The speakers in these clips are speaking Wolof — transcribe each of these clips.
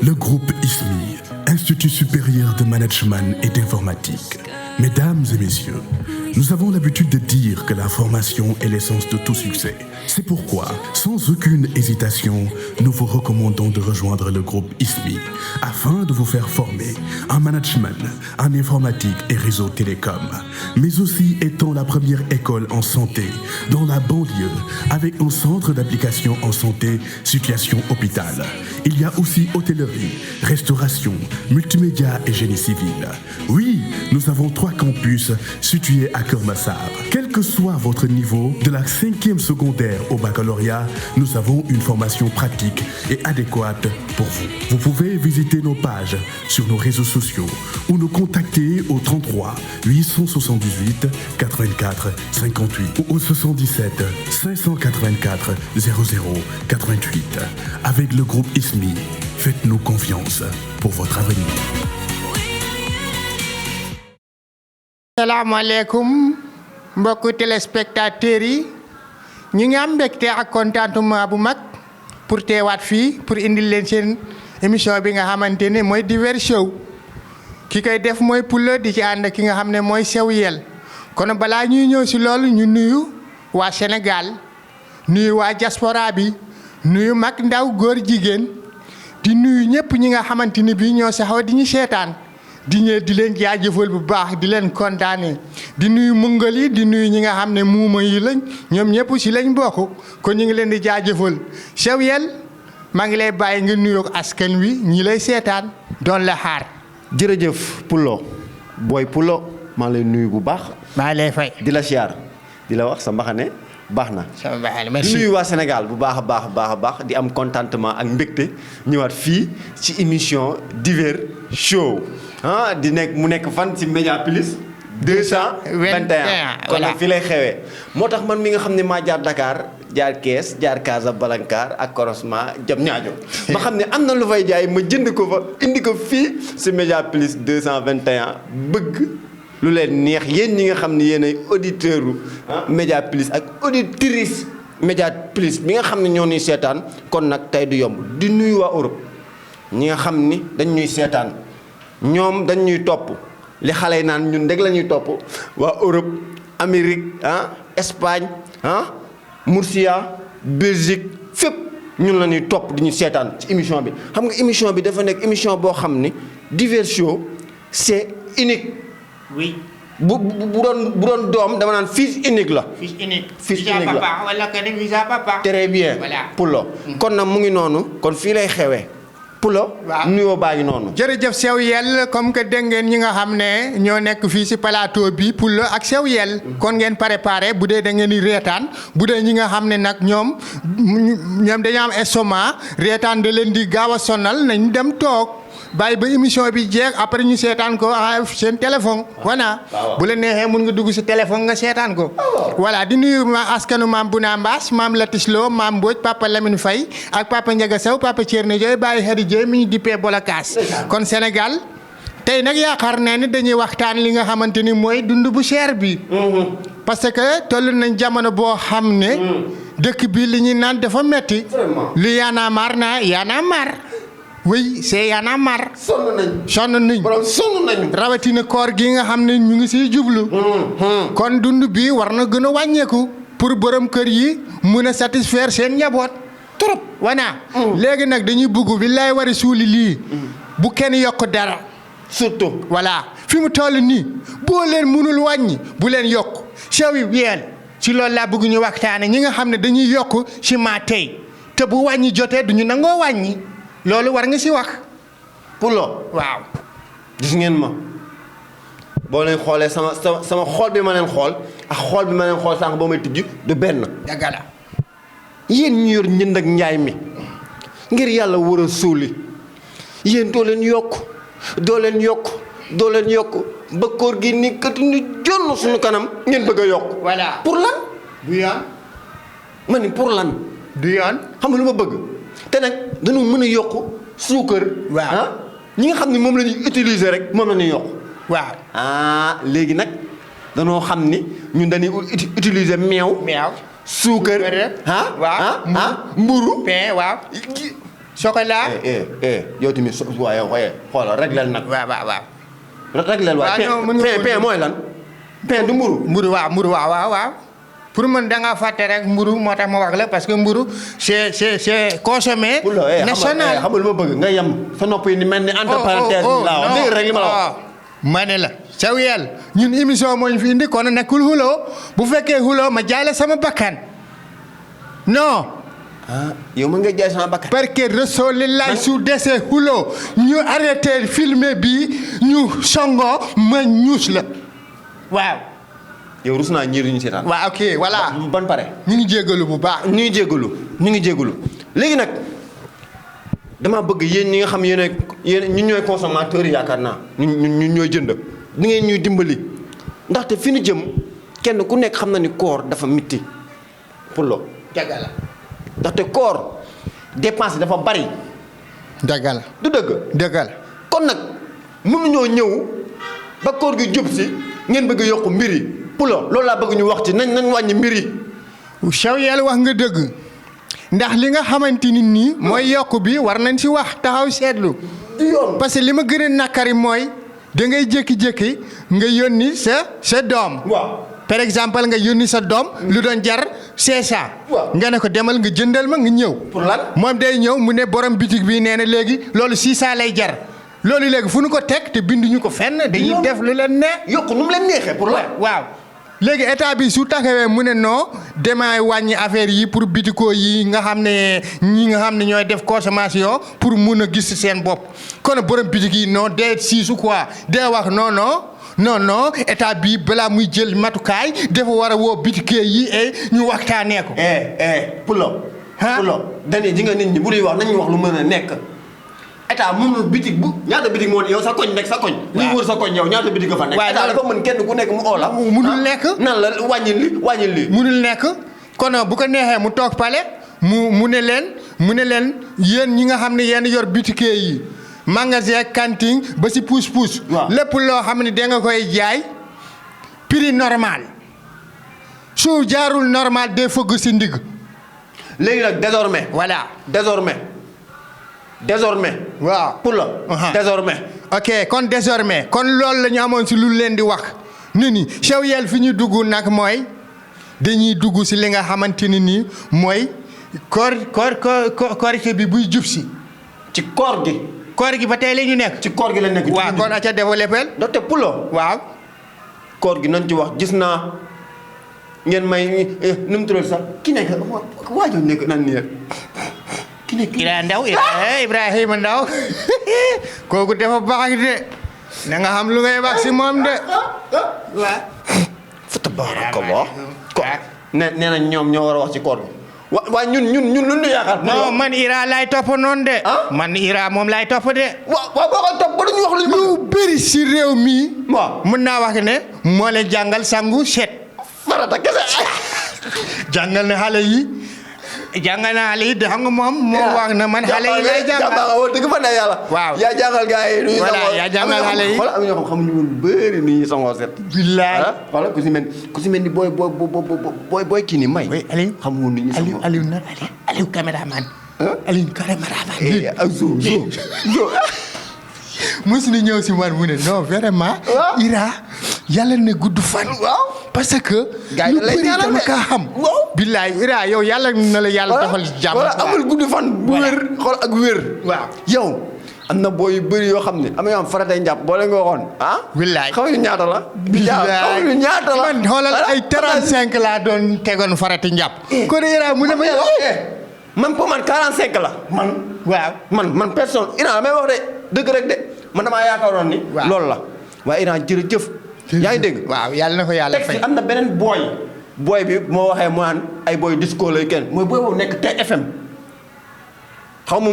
Le groupe ISMI, Institut supérieur de management et d'informatique. Mesdames et messieurs, nous avons l'habitude de dire que la formation est l'essence de tout succès. C'est pourquoi, sans aucune hésitation, nous vous recommandons de rejoindre le groupe ISMI afin de vous faire former en management, en informatique et réseau télécom, mais aussi étant la première école en santé dans la banlieue avec un centre d'application en santé, situation hôpital. Il y a aussi hôtellerie, restauration, multimédia et génie civil. Oui, nous avons 3 campus situés à Keur Massar. Quel que soit votre niveau, de la 5e secondaire au baccalauréat, nous avons une formation pratique et adéquate pour vous. Vous pouvez visiter nos pages sur nos réseaux sociaux ou nous contacter au 33 878 84 58 ou au 77 584 00 88. Avec le groupe ISMI, faites-nous confiance pour votre avenir. Salaamaaleykum mbokku téléspectateurs yi ñu ngi am mbégte ak contentement bu mag pour teewaat fii pour indil leen seen émission bi nga xamante ne mooy Divers Show ki koy def mooy Pulo di ci ànd ki nga xam ne mooy Sew Yel kon balaa ñuy ñëw si loolu ñu nuyu waa Sénégal nuyu waa diaspora bi nuyu mag ndaw góor jigéen di nuyu ñëpp ñi nga xamante ni bii ñoo saxaw di ñu seetaan. di ñëw di leen jaajëfal bu baax di leen kontaanee di nuyu mungal yi di nuyu ñi nga xam ne muuma yi lañ ñoom ñëpp si lañ bokk kon ñu ngi leen di jaajëfal Sew Yel maa ngi lay bàyyi nga nuyoog askan wi ñi lay seetaan doon la xaar. jërëjëf Pulo booy Pulo maa ngi lay nuyu bu baax. maa lay fay di la siyaar di la wax sa mbaxane baax na. sama mbaxane merci di nuyu waa Sénégal bu baax a baax di am contentement ak mbégte ñëwaat fii ci émission Divers Show. di nekk mu nekk fan ci Mediapolis 221 kon nag fii lay xewee moo tax man mi nga xam ne maa jaar Dakar jaar Kees jaar Casablanca ak Corosma Diamniadio ma xam ne am na lu fay jaay ma jënd ko fa indi ko fii ci Mediapolis 221 bëgg lu leen neex yéen ñi nga xam ne yéen ay auditeurs u Mediapolis ak auditrice Mediapolis bi nga xam ne ñoo ñuy seetaan kon nag tey du yomb di nuyu waa Europe ñi nga xam ni dañ ñuy seetaan ñoom dañ ñuy topp li xale yi naan ñun dégg la ñuy topp waa Europe Amérique Espagne Murcia Belgique fépp ñun la ñuy topp di ñu seetaan ci émission bi xam nga émission bi dafa nekk émission boo xam ni Divers Show c'est unique. oui. bu doon doom dama naan fils unique la. fils unique. fils unique la papa wala que ni visa papa. très bien. voilà Pulo. kon nag mu ngi noonu kon fii lay xewee. Pulo. waaw nuyoo baa ngi noonu. jërëjëf Sew Yel comme que dégg ngeen ñi nga xam ne ñoo nekk fii si plateau bi Pulo ak Sew Yel kon ngeen préparé bu dee da ngeen di reetaan bu dee ñi nga xam ne nag ñoom dañoo am estomac reetaan da leen di gaaw a sonal nañ dem toog bàyyi ba émission bi jeex après ñu seetaan ko seen téléphone. voilà bu la neexee mun nga dugg si téléphone nga seetaan ko. voilà di nuyu ma askanu maam Buna Mbaas maam Latis Lo maam Mbodj papa Lamine Faye ak papa Ndiaga Sow papa Thierno Diop Baye Khady Diop mi ñu dippee Bolakaas. kon Sénégal tey nag yaakaar naa ni dañuy waxtaan li nga xamante ni mooy dund bu cher bi. parce que toll nañ jamono boo xam ne. dëkk bi li ñuy naan dafa metti li yaana mar na yaana mar. oui c'est Y'en a marre. sonn nañ rawatina koor gi nga xam ne ñu ngi siy jublu. kon dund bi war na gën a wàññeeku pour borom kër yi mun a satisfaire seen njaboot. trop wana léegi nag dañuy bugg bi lay war a suuli lii. bu kenn yokk dara. surtout. voilà fi mu toll nii boo leen munul wàññi bu leen yokk Sew Yel ci loolu laa bëgg ñu waxtaane ñi nga xam ne dañuy yokk ci maa tey te bu wàññi jotee duñu nangoo wàññi. loolu war nga si wax. Pulo. waaw. gis ngeen ma boo leen xoolee sama xool bi ma leen xool ak xool bi ma leen xool sànq boo may tijji du benn. dëgg la. yéen ñu yor njënd ak njaay mi ngir yàlla war a suuli yéen doo leen yokk ba koor gi ni kat ni jonn suñu kanam ngeen bëgg a yokk. voilà pour lan. du yoon. ma ni pour lan. du yoon. xam nga lu ma bëgg. te nag dañoo mën a yokk suukar. waaw ñi nga xam ne moom la ñuy utiliser rek moom la ñuy yokk. waaw. léegi nag danoo xam ni ñun dañuy utiliser meew. meew. suukar. waaw mburu. pain waaw. chocolat. yow tamit waaye xoolal réglal nag. waaw. réglal waaye. pain mooy lan. pain du mburu. mburu waaw. pour man da ngaa fàtte rek mburu moo tax ma wax la parce que mburu c'est consommé. national xam nga lu ma bëgg nga yem sa nopp yi ni mel ni entre parenthèses yi laa wax dégg rek li ma la wax. ma ne la Sew Yel ñun émission moo ñu fi indi kon nekkul xuloo bu fekkee xuloo ma jaay la sama bakkan non. yow mën nga jaay sama bakkan. parce que Rasulillah su desee xuloo ñu arrêté filmer bi ñu songo ma ñuus la waaw. yow rus naa ñiir ñu seetaan. waaw ok voilà. ban pare. ñu ngi jégalu bu baax. ñu ngi jégalu léegi nag dama bëgg yéen ñi nga xam yéen ñun ñooy consommateurs yi yaakaar naa ñun ñooy jënd di ngeen ñuy dimbali ndaxte fi ñu jëm kenn ku nekk xam na ni koor dafa mitti pour lo dëgg la. ndaxte koor dépense dafa bari. dëgg la. du dëgg. la. kon nag mënuñoo ñëw ba koor gi jub si ngeen bëgg yokk mbir yi pour loolu laa bëgg ñu wax ci nañ wàññi mbir yi. Sew Yel wax nga dëgg ndax li nga xamante ni nii mooy yokk bi war nañ si wax taxaw seetlu. du yoon parce que li ma gën a nakari mooy da ngay jékki-jékki nga yónni sa doom. waaw par exemple nga yónni sa doom. lu doon jar 500. waaw nga ne ko demal nga jëndal ma nga ñëw. pour lan moom day ñëw mu ne borom bitig bi nee na léegi loolu 600 lay jar loolu léegi fu nu ko teg te binduñu ko fenn dañuy def lu leen ne. yokk nu mu leen neexee pour lan. waaw léegi état bi su taxawee mu ne non damay wàññi affaire yi pour bitikoo yi nga xam ne ñi nga xam ne ñooy def consommation pour mun a gis seen bopp kon borom bitik yi non dee siisu quoi dee wax non état bi balaa muy jël matukaay dafa war a woo bitikee yi et ñu waxtaanee ko. Pulo. dañuy ji nga nit ñi bu ñuy wax nañu wax lu mën a nekk. état mënul bitig bu ñaata bitig moo yow sa koñ nekk sa koñ. li wër sa koñ yow ñaata bitig nga fa nekk. état dafa mën kenn ku nekk mu oo la. munul nekk nan la wàññil li. munul nekk kon bu ko neexee mu toog pale mu ne leen yéen ñi nga xam ne yéen yor bitikee yi magasin cantine ba si pousse-pousse. lépp loo xam ne da nga koy jaay prix normal su jaarul normal day fëgg si ndigg. léegi nag désormais. voilà désormais. waaw pour la. désormais. ok kon désormais kon loolu la ñu amoon si lu leen di wax nit ñi Sew Yel fi ñu dugg nag mooy dañuy dugg si li nga xamante ni nii mooy korite bi buy jub si. ci koor gi. koor gi ba tey la ñu nekk. ci koor gi la nekk. waaw kon a ca développé. docteur Pulo. waaw. koor gi nañ ci wax gis naa ngeen may nu mu tuddati sax ki nekk waajoo nekk nan nii ki nekk Ibrahima Ndaw kooku dafa baax de na nga xam lu ngay wax si moom de. waaw. fa tabarakallah ko nee na ñoom ñoo war a wax ci koor gi. waa ñun lu ñu yaakaar. non man Ira laay topp noonu de. man Ira moom laay topp de. waaw boo ko topp ba duñu wax lu ñu lu bëri si réew mi. waaw mën naa wax ne moo leen jàngal sangu set. farata kese. jàngal na xale yi de xam nga moom moo wax na man xale yi lay jàngal. dëgg fa ne yàlla. waaw yaa jàngal gars yi. nu ñu voilà yaa jàngal xale yi. am na ñoo xam xamuñu woon bëri nu ñuy sangoo set. billaay. voilà ku si mel ni booy kii nii may. oui Aliou xamu woon nu ñuy sangoo. Aliou caméraman. Aliou caméraman. mos na ñëw si man mu ne non vraiment. Ira yàlla na gudd fan. parce que. gars yi lay ñaanal dama kaa xam. billaay Ira yow yàlla na la yàlla defal jàmm. voilà amul gudd fan. bu wér xool ak wér. waaw yow. am na booy yu bëri yoo xam ne am na yoo xam faratay njàpp boo leen ko waxoon. billaay xamuñu ñaata la. xamuñu ñaata la. man xoolal ay 35 laa doon tegoon farati njàpp. kon Ira mu ne ma yow. man pour man 45 la. waaw man personne Ira may wax de dëgg rek de man damaa yaakaaroon ni. loolu la waaye Ira jërëjëf. yaa ngi dégg. waaw yàlla na ko yàlla fay. am na beneen booy bi moo waxee mu naan ay booy disco lay kenn mooy booy boobu nekk TFM. xaw ma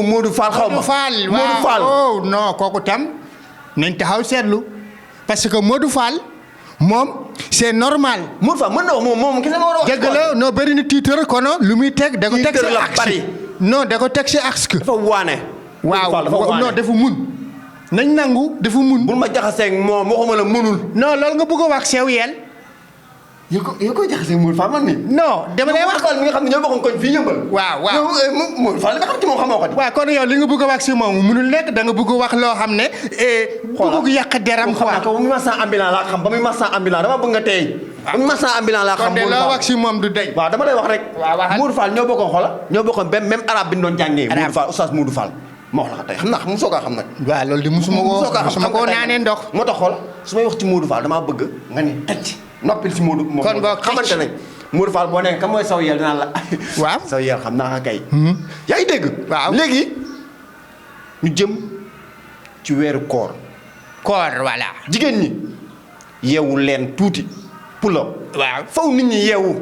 Modou Fall xaw ma. Modou Fall oh non kooku tam nañ taxaw seetlu parce que Modou Fall moom c'est normal. Modou Fall mën na wax moom kese ma war a wax. dëgg la non bëri na titre kono lu muy teg da ko teg si axe. non da ko teg si axe. dafa waane. waaw non dafa mun. nañ nangu dafa mun. bul ma jaxaseeg moom waxuma la mënul. non loolu nga bëgg a wax Sew Yel. yow ko jaxase Modou Fall man nii. non dama lay wax Fall mi nga xam ne ñoo bokkoon koñ fii yëmbal. waaw Modou Fall li nga xam ci moom xamoo ko di. waaw kon yow li nga bëgg a wax si moom mënul nekk da nga bëgg a wax loo xam ne. bëgg yàq deram quoi. xam naa ko ba muy marchand ambulant laa xam ba muy marchand ambulant dama bëgg nga tey. ba muy marchand ambulant laa xam. kon de loo wax si moom du deñ. waaw dama lay wax rek. waaw waxal Modou Fall ñoo bokkoon xoola ñoo bokkoon même arabe bi ñu doon jàngee. Modou Fall oustaz Modou Fall ma wax la ko tey xam naa mu soog a xam nag. waaw loolu di musuma koo naanee ndox. moo tax xoola su may wax ci Modou Fall damaa bëgg nga ne tëj noppil si Modou. kon boo xamante nañ Modou Fall boo nekk ka mooy saw yel dinaa la. waaw saw yel xam naa kay. yaa ngi dégg. waaw léegi ñu jëm ci weeru koor. koor voilà. jigéen ñi yeewu leen tuuti pula. waaw faw nit ñi yeewu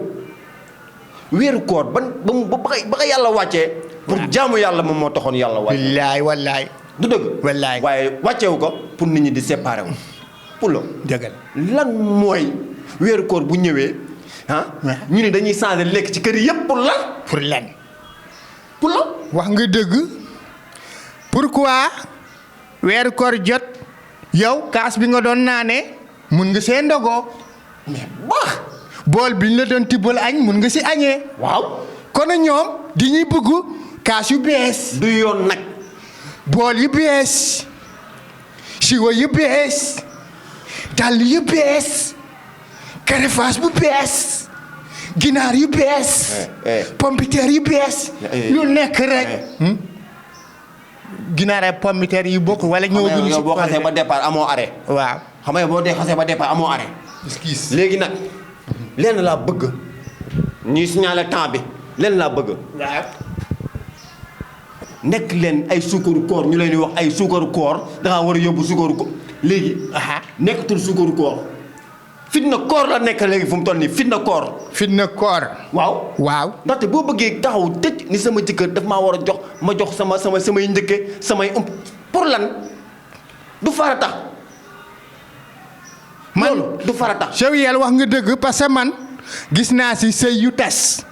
weeru koor ba nga yàlla wàccee. pour jaamu yàlla moom moo taxoon yàlla wàcce. wallaay. du dëgg. wallaay waaye wàccewu ko pour nit ñi di séparé wu. pula. dëgg lan mooy weeru koor bu ñëwee ñu ne dañuy changer lekk ci kër yëpp pour lan. pour lan. pour lan. wax nga dëgg pourquoi weeru koor jot yow kaas bi nga doon naane mun nga see ndogoo. mais baax. bool bi ñu la doon tibbal añ mun nga si añee. waaw. kon ñoom di ñuy bëgg kaas yu bees. du yoon nag. bool yu bees. siwo yu bees. dàll yu bees. karefaas bu bees. ginaar yu bees. pompiteer yu bees. lu nekk rek. ginaar ak pompiteer yu bokk wala ñëwaguñu si. boo xasee ba départ amoo arrêt. waaw xam nga boo dee xasee ba départ amoo arrêt. léegi nag lenn laa bëgg ñuy signaler temps bi lenn laa bëgg. waaw. nekk leen ay suukaru koor ñu leen di wax ay suukaru koor dangaa war a yóbbu suukaru koor léegi. nekkatul suukaru koor. fitna koor la nekk léegi fu mu toll nii fitna koor. fitna koor. waaw. ndaxte boo bëggee taxaw tëj ni sama jëkkër daf maa war a jox ma jox samay njëkke samay pour lan du farata. loolu du farata. Cheikh Yel wax nga dëgg parce que man gis naa si sëy yu tas.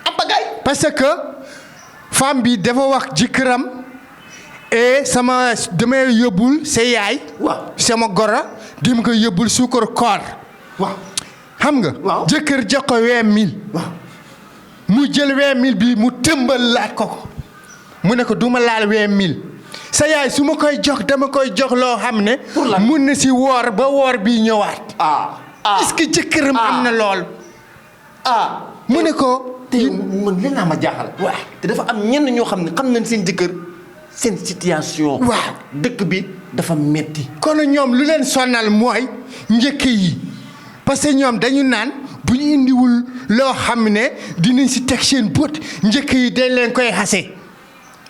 abagaay. parce que femme bi dafa wax jëkkëram et damay yóbbul sa yaay. waaw sama goro di ma ko yóbbul suukar koor. waaw xam nga. waaw jëkkër jox ko 20 000. waaw mu jël 20 000 bi mu tëmbal laat ko mu ne ko du ma laal 20 000 sa yaay su ma koy jox dama koy jox loo xam ne. pour lan mun na si woor ba woor bi ñëwaat. est-ce que jëkkëram am na lool. mu ne ko. te man li naa ma jaaxal. waaw te dafa am ñenn ñoo xam ne xam nañ seen jëkkër seen situation. waaw dëkk bi dafa metti. kon ñoom lu leen sonal mooy njëkk yi parce que ñoom dañu naan bu ñu indiwul loo xam ne dinañ si teg seen bët njëkk yi dañ leen koy xase.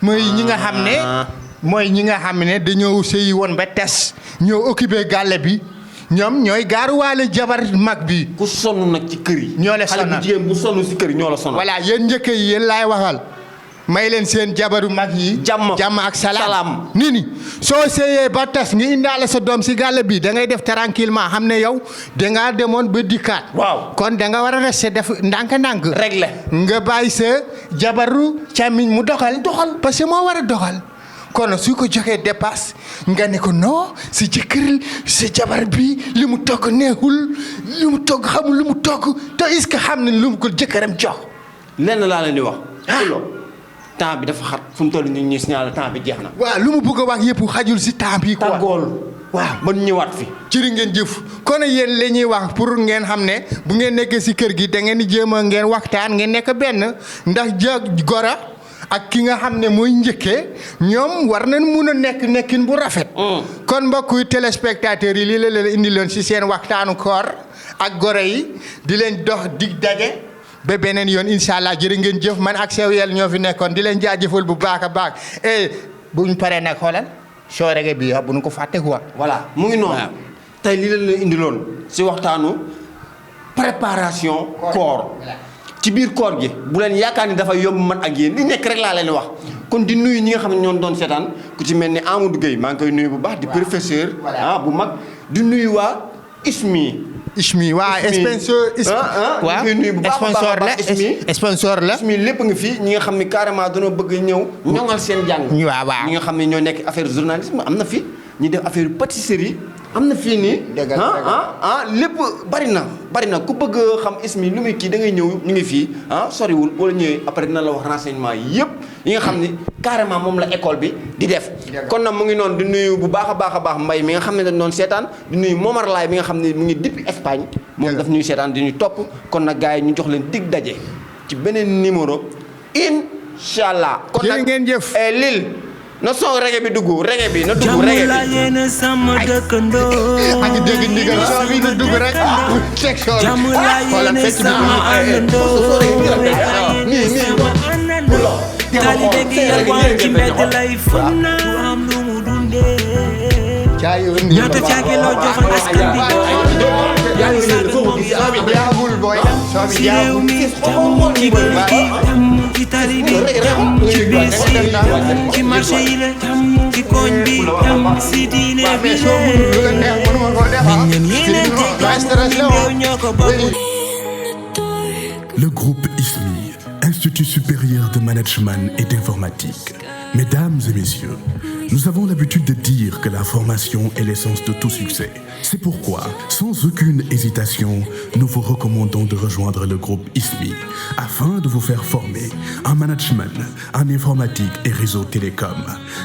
mooy ñi nga xam ne dañoo sëyi woon ba tes ñoo occupé gàlle bi ñoom ñooy gaaruwaale jabar mag bi. ku sonn nag ci kër yi. ñoo la sonal xale bu jigéen bu sonn si kër yi ñoo la sonal. voilà yéen njëkk yi yéen laay waxal may leen seen jabaru mag yi. jàmm ak salaam. ni soo seeyee ba tas nga indaale sa doom si gàlle bi da ngay def tranquillement xam ne yow dangaa demoon ba dikkaat. waaw kon da nga war a rester def ndànk-ndànk. réglé nga bàyyi sa jabaru càmmiñ mu doxal. parce que moo war a doxal. kon su ko joxee dépasse nga ne ko non si jëkkër si jabar bi li mu togg neexul li mu togg xamul lu mu togg te est-ce que xam nañ lu mu ko jëkkëram jox. lenn laa leen di wax. temps bi dafa xat fu mu toll nii ñu signalé temps bi jeex na. waaw lu mu bëgg a wax yëpp xajul si temps bi. quoi tàggool. waaw ba ñëwaat fi. jërë ngeen jëf kon yéen la ñuy wax pour ngeen xam ne bu ngeen nekkee si kër gi da ngeen di jéem a ngeen waxtaan ngeen nekk benn ndax gora ak ki nga xam ne mooy njëkkee ñoom war nañ mun a nekkin bu rafet. kon mbokku téléspectateurs yi lii la leen indi loon si seen waxtaanu koor ak goro yi di leen dox dig daje ba beneen yoon incha allah jërë ngeen jëf man ak Cheikh Yel ñoo fi nekkoon di leen jaajëfal bu baax a baax bu ñu paree nag xoolal soo rege bi bu ñu ko fàtte quoi. voilà mu ngi noonu. tey lii la leen indi loon si waxtaanu préparation koor. ci biir koor gi bu leen yaakaar ni dafa yomb man ak yéen li nekk rek laa leen wax kon di nuyu ñi nga xam ne ñoo doon seetaan ku ci mel ni Amadou Gueye maa ngi koy nuyu bu baax di professeur bu mag di nuyu waa Ismi waa sponsor waaw sponsor la sponsor la Ismi lépp nga fi ñi nga xam ne carrément dañoo bëgg ñëw ñoŋal seen jàng. waaw ñi nga xam ne ñoo nekk affaire journalisme am na fi ñi def affaire pâtisserie am na fii nii. dëgg la lépp bari na ku bëgg xam ISMI lu muy kii da ngay ñëw ñu ngi fii soriwul wala ñëwee après dina la wax renseignement yëpp yi nga xam ni carrément moom la école bi di def. kon nag mu ngi noonu di nuyu bu baax a baax Mbaye mi nga xam ne dañ doon seetaan di nuyu Momar Laay mi nga xam ne mu ngi depuis Espagne. moom daf ñuy seetaan di ñu topp kon nag gars yi ñu jox leen dig daje ci beneen numéro incha allah. kon nag ngeen jëf Lil na song reggae bi dugg reggae bi na dugg reggae bi. ak dégg ndigal soo bi na dugg rek teg soo bi xoolal fecc bi ñaata caagi loo joxoon askan bi jaabul boy ci réew mi ci kër gi ci tali bi ci bis yi ci marché yi la ci koñ bi si diine bi Le groupe ISMI, Institut supérieur de management et d'informatique. Mesdames et messieurs, nous avons l'habitude de dire que la formation est l'essence de tout succès. C'est pourquoi, sans aucune hésitation, nous vous recommandons de rejoindre le groupe ISMI afin de vous faire former en management, en informatique et réseau télécom,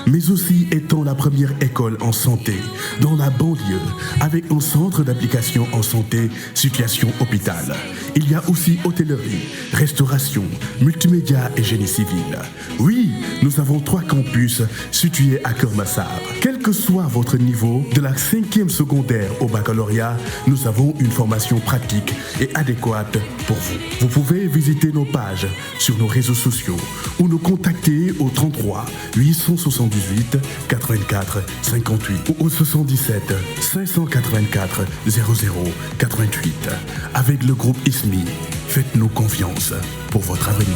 mais aussi étant la première école en santé dans la banlieue avec un centre d'application en santé, situation hôpital. Il y a aussi hôtellerie, restauration, multimédia et génie civil. Oui, nous avons 3 campus situés à Keur Massar. Quel que soit votre niveau, de la 5e secondaire au baccalauréat, nous avons une formation pratique et adéquate pour vous. Vous pouvez visiter nos pages sur nos réseaux sociaux ou nous contacter au 33 878 84 58 ou au 77 584 00 88. Avec le groupe ISMI, faites-nous confiance pour votre avenir.